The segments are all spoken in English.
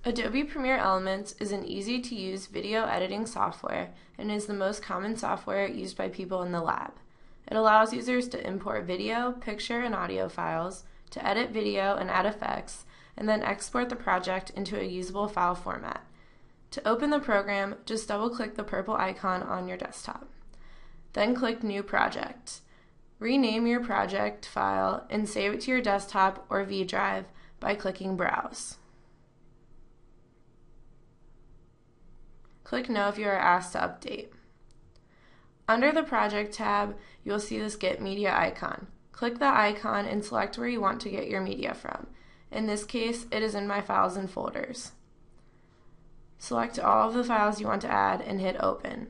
Adobe Premiere Elements is an easy-to-use video editing software and is the most common software used by people in the lab. It allows users to import video, picture, and audio files, to edit video and add effects, and then export the project into a usable file format. To open the program, just double-click the purple icon on your desktop. Then click New Project. Rename your project file and save it to your desktop or V drive by clicking Browse. Click No if you are asked to update. Under the Project tab, you will see this Get Media icon. Click the icon and select where you want to get your media from. In this case, it is in my files and folders. Select all of the files you want to add and hit Open.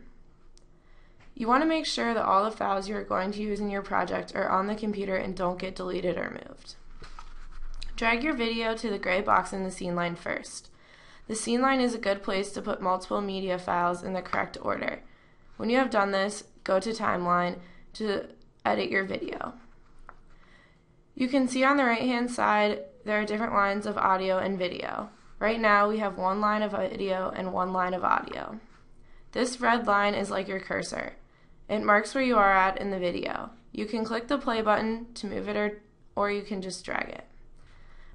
You want to make sure that all the files you are going to use in your project are on the computer and don't get deleted or moved. Drag your video to the gray box in the scene line first. The scene line is a good place to put multiple media files in the correct order. When you have done this, go to Timeline to edit your video. You can see on the right-hand side there are different lines of audio and video. Right now we have one line of video and one line of audio. This red line is like your cursor. It marks where you are at in the video. You can click the play button to move it or you can just drag it.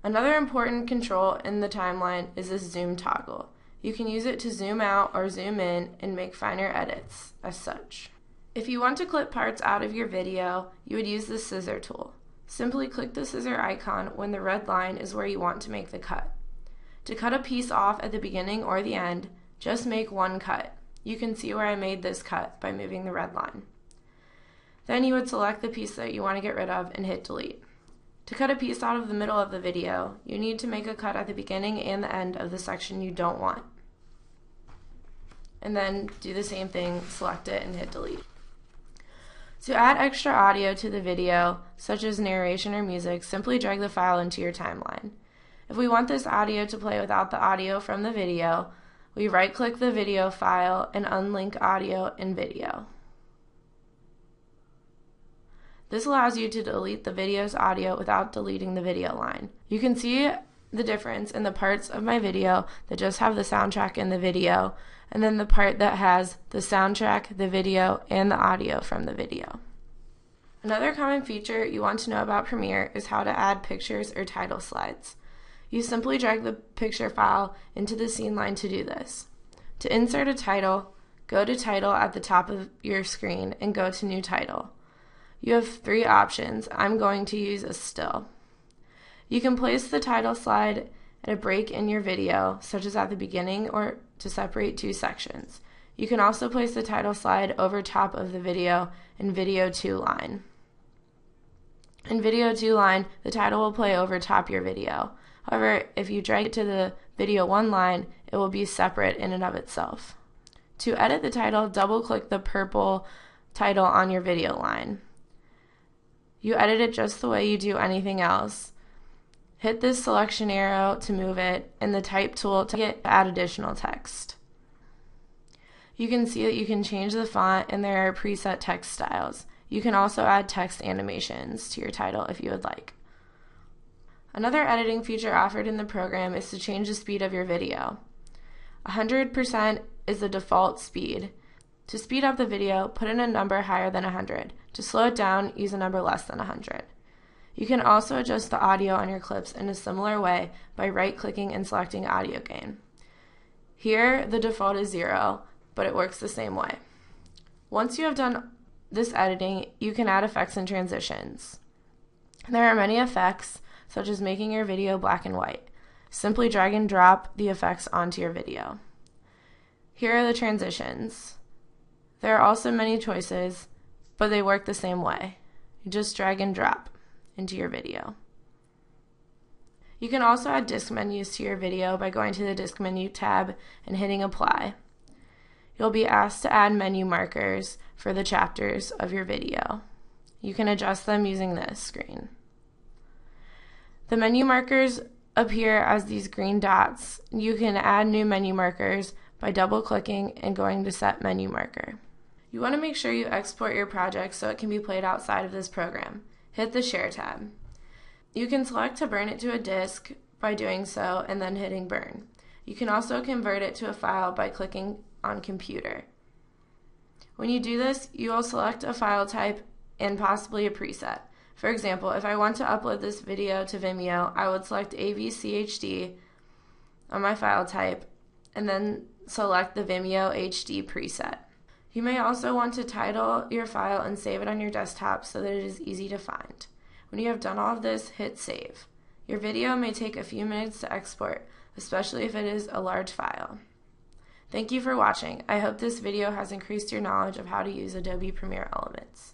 Another important control in the timeline is this zoom toggle. You can use it to zoom out or zoom in and make finer edits as such. If you want to clip parts out of your video, you would use the scissor tool. Simply click the scissor icon when the red line is where you want to make the cut. To cut a piece off at the beginning or the end, just make one cut. You can see where I made this cut by moving the red line. Then you would select the piece that you want to get rid of and hit delete. To cut a piece out of the middle of the video, you need to make a cut at the beginning and the end of the section you don't want. And then do the same thing, select it and hit delete. To add extra audio to the video, such as narration or music, simply drag the file into your timeline. If we want this audio to play without the audio from the video, we right-click the video file and unlink audio and video. This allows you to delete the video's audio without deleting the video line. You can see the difference in the parts of my video that just have the soundtrack and the video, and then the part that has the soundtrack, the video, and the audio from the video. Another common feature you want to know about Premiere is how to add pictures or title slides. You simply drag the picture file into the scene line to do this. To insert a title, go to Title at the top of your screen and go to New Title. You have three options. I'm going to use a still. You can place the title slide at a break in your video, such as at the beginning or to separate two sections. You can also place the title slide over top of the video in Video 2 line. In Video 2 line, the title will play over top your video. However, if you drag it to the Video 1 line, it will be separate in and of itself. To edit the title, double-click the purple title on your video line. You edit it just the way you do anything else. Hit this selection arrow to move it and the type tool to add additional text. You can see that you can change the font and there are preset text styles. You can also add text animations to your title if you would like. Another editing feature offered in the program is to change the speed of your video. 100% is the default speed. To speed up the video, put in a number higher than 100. To slow it down, use a number less than 100. You can also adjust the audio on your clips in a similar way by right-clicking and selecting Audio Gain. Here, the default is 0, but it works the same way. Once you have done this editing, you can add effects and transitions. There are many effects, such as making your video black and white. Simply drag and drop the effects onto your video. Here are the transitions. There are also many choices, but they work the same way. You just drag and drop into your video. You can also add disc menus to your video by going to the Disc Menu tab and hitting Apply. You'll be asked to add menu markers for the chapters of your video. You can adjust them using this screen. The menu markers appear as these green dots. You can add new menu markers by double-clicking and going to Set Menu Marker. You want to make sure you export your project so it can be played outside of this program. Hit the Share tab. You can select to burn it to a disk by doing so and then hitting Burn. You can also convert it to a file by clicking on Computer. When you do this, you will select a file type and possibly a preset. For example, if I want to upload this video to Vimeo, I would select AVCHD on my file type and then select the Vimeo HD preset. You may also want to title your file and save it on your desktop so that it is easy to find. When you have done all of this, hit save. Your video may take a few minutes to export, especially if it is a large file. Thank you for watching. I hope this video has increased your knowledge of how to use Adobe Premiere Elements.